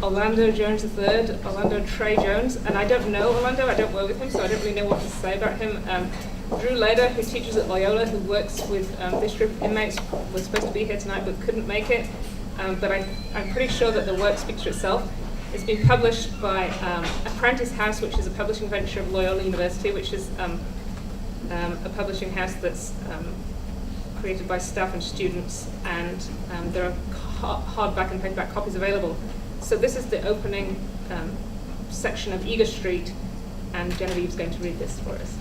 Arlando Jones III, Arlando Trey Jones, and I don't know Arlando, I don't work with him, so I don't really know what to say about him. Drew Leder, who teaches at Loyola, who works with this group of inmates, was supposed to be here tonight but couldn't make it. But I'm pretty sure that the work speaks for itself. It's been published by Apprentice House, which is a publishing venture of Loyola University, which is a publishing house that's created by staff and students, and there are hardback and paperback copies available. So this is the opening section of Eager Street, and Genevieve's going to read this for us.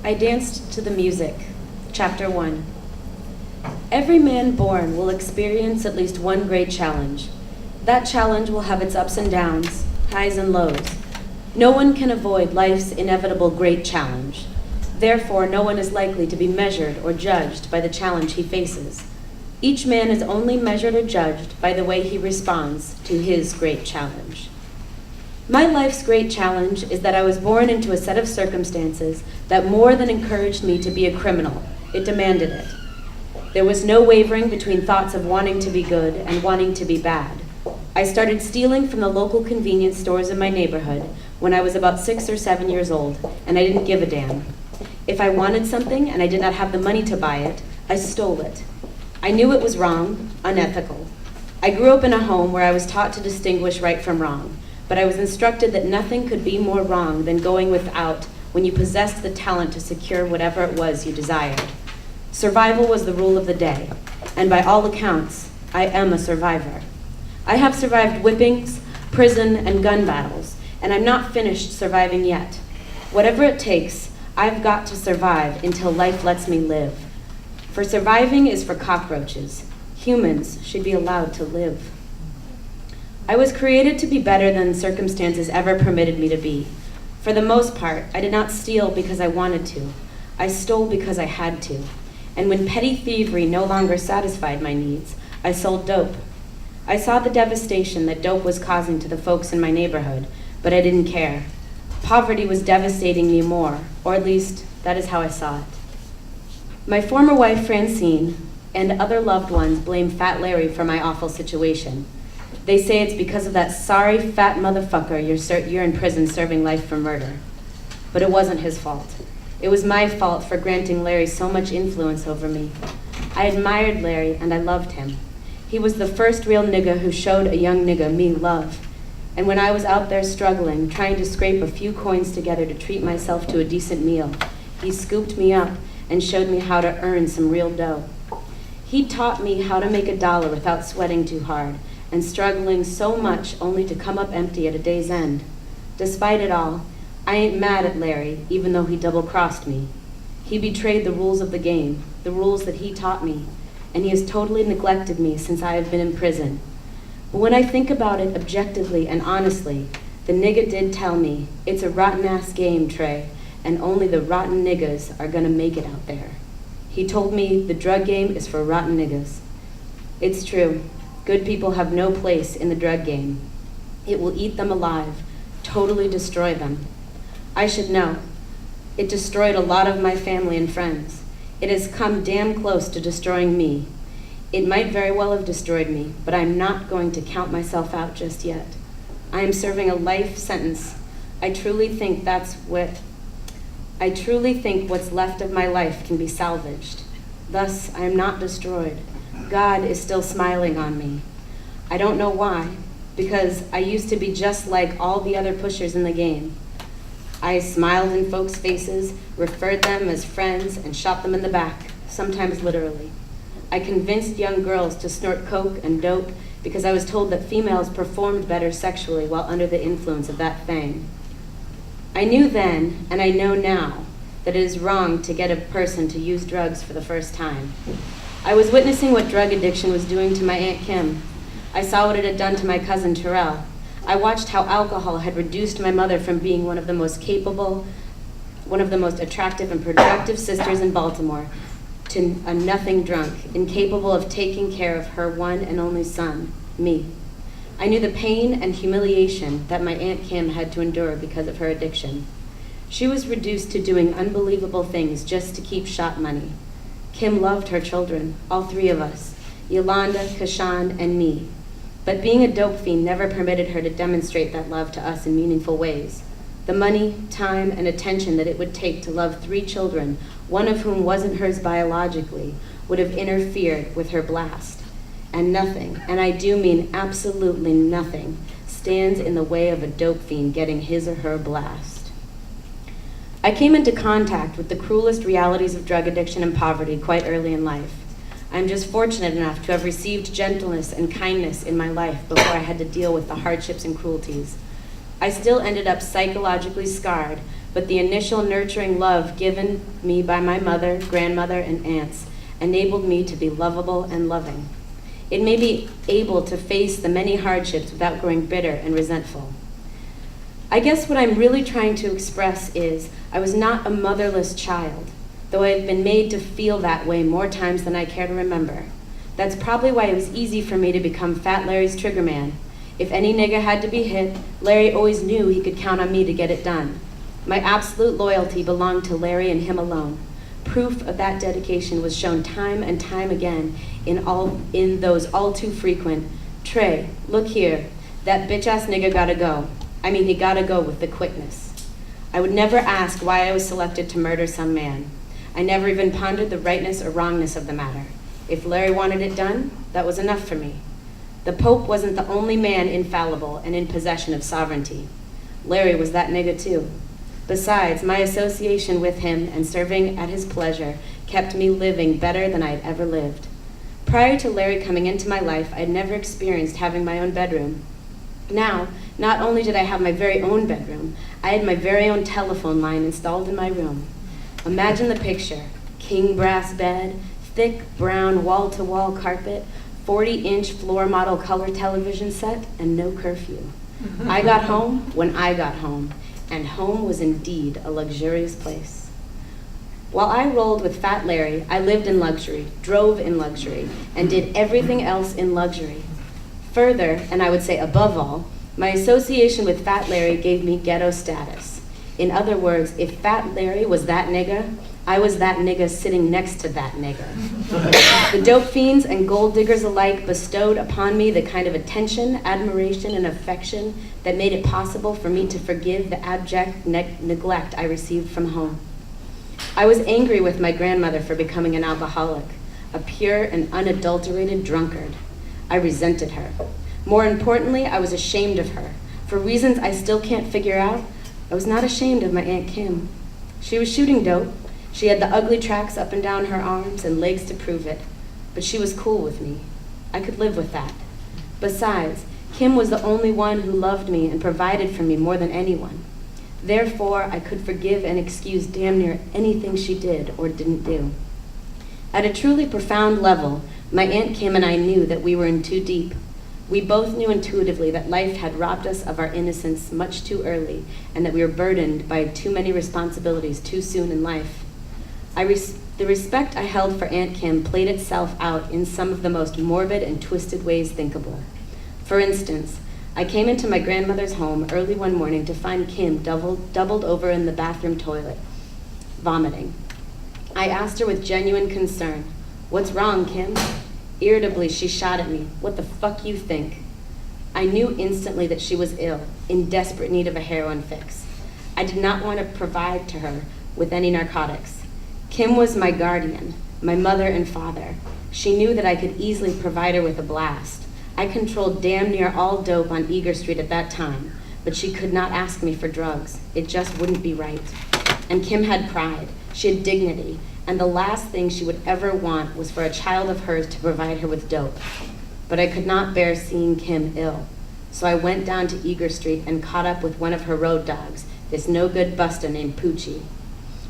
I danced to the music. Chapter 1. Every man born will experience at least one great challenge. That challenge will have its ups and downs, highs and lows. No one can avoid life's inevitable great challenge. Therefore, no one is likely to be measured or judged by the challenge he faces. Each man is only measured or judged by the way he responds to his great challenge. My life's great challenge is that I was born into a set of circumstances that more than encouraged me to be a criminal. It demanded it. There was no wavering between thoughts of wanting to be good and wanting to be bad. I started stealing from the local convenience stores in my neighborhood when I was about 6 or 7 years old, and I didn't give a damn. If I wanted something and I did not have the money to buy it, I stole it. I knew it was wrong, unethical. I grew up in a home where I was taught to distinguish right from wrong, but I was instructed that nothing could be more wrong than going without when you possessed the talent to secure whatever it was you desired. Survival was the rule of the day, and by all accounts, I am a survivor. I have survived whippings, prison, and gun battles, and I'm not finished surviving yet. Whatever it takes, I've got to survive until life lets me live. For surviving is for cockroaches. Humans should be allowed to live. I was created to be better than circumstances ever permitted me to be. For the most part, I did not steal because I wanted to. I stole because I had to. And when petty thievery no longer satisfied my needs, I sold dope. I saw the devastation that dope was causing to the folks in my neighborhood, but I didn't care. Poverty was devastating me more, or at least that is how I saw it. My former wife, Francine, and other loved ones blame Fat Larry for my awful situation. They say it's because of that sorry fat motherfucker you're in prison serving life for murder. But it wasn't his fault. It was my fault for granting Larry so much influence over me. I admired Larry and I loved him. He was the first real nigga who showed a young nigga me love. And when I was out there struggling, trying to scrape a few coins together to treat myself to a decent meal, he scooped me up and showed me how to earn some real dough. He taught me how to make $1 without sweating too hard, and struggling so much only to come up empty at a day's end. Despite it all, I ain't mad at Larry, even though he double-crossed me. He betrayed the rules of the game, the rules that he taught me, and he has totally neglected me since I have been in prison. But when I think about it objectively and honestly, the nigga did tell me, it's a rotten-ass game, Trey, and only the rotten niggas are gonna make it out there. He told me the drug game is for rotten niggas. It's true. Good people have no place in the drug game. It will eat them alive, totally destroy them. I should know. It destroyed a lot of my family and friends. It has come damn close to destroying me. It might very well have destroyed me, but I'm not going to count myself out just yet. I am serving a life sentence. I truly think what's left of my life can be salvaged. Thus, I am not destroyed. God is still smiling on me. I don't know why, because I used to be just like all the other pushers in the game. I smiled in folks' faces, referred them as friends, and shot them in the back, sometimes literally. I convinced young girls to snort coke and dope because I was told that females performed better sexually while under the influence of that thing. I knew then, and I know now, that it is wrong to get a person to use drugs for the first time. I was witnessing what drug addiction was doing to my Aunt Kim. I saw what it had done to my cousin Terrell. I watched how alcohol had reduced my mother from being one of the most capable, one of the most attractive and productive sisters in Baltimore, to a nothing drunk, incapable of taking care of her one and only son, me. I knew the pain and humiliation that my Aunt Kim had to endure because of her addiction. She was reduced to doing unbelievable things just to keep shop money. Kim loved her children, all three of us, Yolanda, Kashan, and me. But being a dope fiend never permitted her to demonstrate that love to us in meaningful ways. The money, time, and attention that it would take to love 3 children, one of whom wasn't hers biologically, would have interfered with her blast. And nothing, and I do mean absolutely nothing, stands in the way of a dope fiend getting his or her blast. I came into contact with the cruelest realities of drug addiction and poverty quite early in life. I am just fortunate enough to have received gentleness and kindness in my life before I had to deal with the hardships and cruelties. I still ended up psychologically scarred, but the initial nurturing love given me by my mother, grandmother, and aunts enabled me to be lovable and loving. It made me able to face the many hardships without growing bitter and resentful. I guess what I'm really trying to express is I was not a motherless child, though I have been made to feel that way more times than I care to remember. That's probably why it was easy for me to become Fat Larry's trigger man. If any nigga had to be hit, Larry always knew he could count on me to get it done. My absolute loyalty belonged to Larry and him alone. Proof of that dedication was shown time and time again in those all too frequent, "Trey, look here, that bitch-ass nigga gotta go. I mean, he gotta go with the quickness." I would never ask why I was selected to murder some man. I never even pondered the rightness or wrongness of the matter. If Larry wanted it done, that was enough for me. The Pope wasn't the only man infallible and in possession of sovereignty. Larry was that nigga too. Besides, my association with him and serving at his pleasure kept me living better than I had ever lived. Prior to Larry coming into my life, I had never experienced having my own bedroom. Now, not only did I have my very own bedroom, I had my very own telephone line installed in my room. Imagine the picture: king brass bed, thick brown wall-to-wall carpet, 40-inch floor model color television set, and no curfew. I got home when I got home, and home was indeed a luxurious place. While I rolled with Fat Larry, I lived in luxury, drove in luxury, and did everything else in luxury. Further, and I would say above all, my association with Fat Larry gave me ghetto status. In other words, if Fat Larry was that nigga, I was that nigga sitting next to that nigga. The dope fiends and gold diggers alike bestowed upon me the kind of attention, admiration, and affection that made it possible for me to forgive the abject neglect I received from home. I was angry with my grandmother for becoming an alcoholic, a pure and unadulterated drunkard. I resented her. More importantly, I was ashamed of her. For reasons I still can't figure out, I was not ashamed of my Aunt Kim. She was shooting dope. She had the ugly tracks up and down her arms and legs to prove it. But she was cool with me. I could live with that. Besides, Kim was the only one who loved me and provided for me more than anyone. Therefore, I could forgive and excuse damn near anything she did or didn't do. At a truly profound level, my Aunt Kim and I knew that we were in too deep. We both knew intuitively that life had robbed us of our innocence much too early, and that we were burdened by too many responsibilities too soon in life. The respect I held for Aunt Kim played itself out in some of the most morbid and twisted ways thinkable. For instance, I came into my grandmother's home early one morning to find Kim doubled over in the bathroom toilet, vomiting. I asked her with genuine concern, "What's wrong, Kim?" Irritably, she shot at me, "What the fuck you think?" I knew instantly that she was ill, in desperate need of a heroin fix. I did not want to provide to her with any narcotics. Kim was my guardian, my mother and father. She knew that I could easily provide her with a blast. I controlled damn near all dope on Eager Street at that time, but she could not ask me for drugs. It just wouldn't be right. And Kim had pride, she had dignity, and the last thing she would ever want was for a child of hers to provide her with dope. But I could not bear seeing Kim ill, so I went down to Eager Street and caught up with one of her road dogs, this no-good buster named Poochie.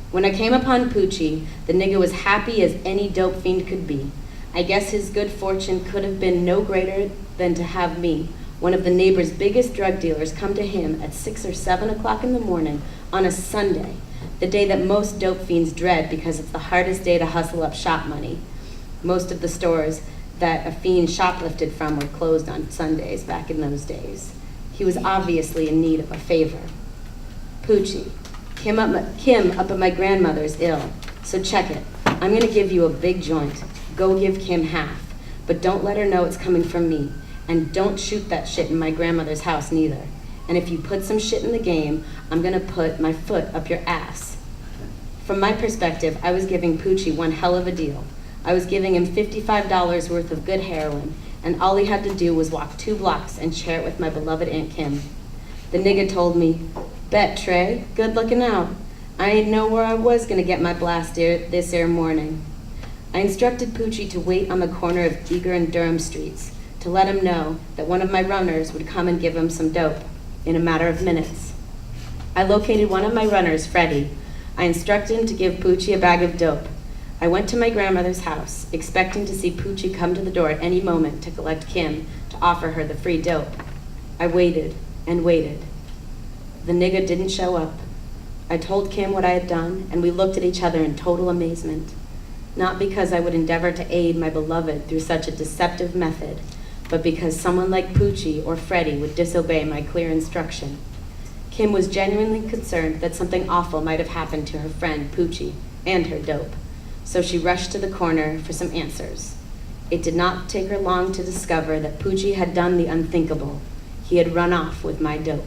When I came upon Poochie, the nigga was happy as any dope fiend could be. I guess his good fortune could have been no greater than to have me, one of the neighbor's biggest drug dealers, come to him at 6 or 7 o'clock in the morning on a Sunday, the day that most dope fiends dread because it's the hardest day to hustle up shop money. Most of the stores that a fiend shoplifted from were closed on Sundays back in those days. He was obviously in need of a favor. Poochie, Kim up at my grandmother's ill, so check it. I'm gonna give you a big joint. Go give Kim half, but don't let her know it's coming from me. And don't shoot that shit in my grandmother's house neither. And if you put some shit in the game, I'm gonna put my foot up your ass. From my perspective, I was giving Poochie one hell of a deal. I was giving him $55 worth of good heroin, and all he had to do was walk 2 blocks and share it with my beloved Aunt Kim. The nigga told me, "Bet, Trey, good looking out. I ain't know where I was gonna get my blast this ere morning." I instructed Poochie to wait on the corner of Eager and Durham streets to let him know that one of my runners would come and give him some dope in a matter of minutes. I located one of my runners, Freddie. I instructed him to give Poochie a bag of dope. I went to my grandmother's house, expecting to see Poochie come to the door at any moment to collect Kim to offer her the free dope. I waited and waited. The nigga didn't show up. I told Kim what I had done, and we looked at each other in total amazement. Not because I would endeavor to aid my beloved through such a deceptive method, but because someone like Poochie or Freddie would disobey my clear instruction. Kim was genuinely concerned that something awful might have happened to her friend Poochie and her dope, so she rushed to the corner for some answers. It did not take her long to discover that Poochie had done the unthinkable. He had run off with my dope.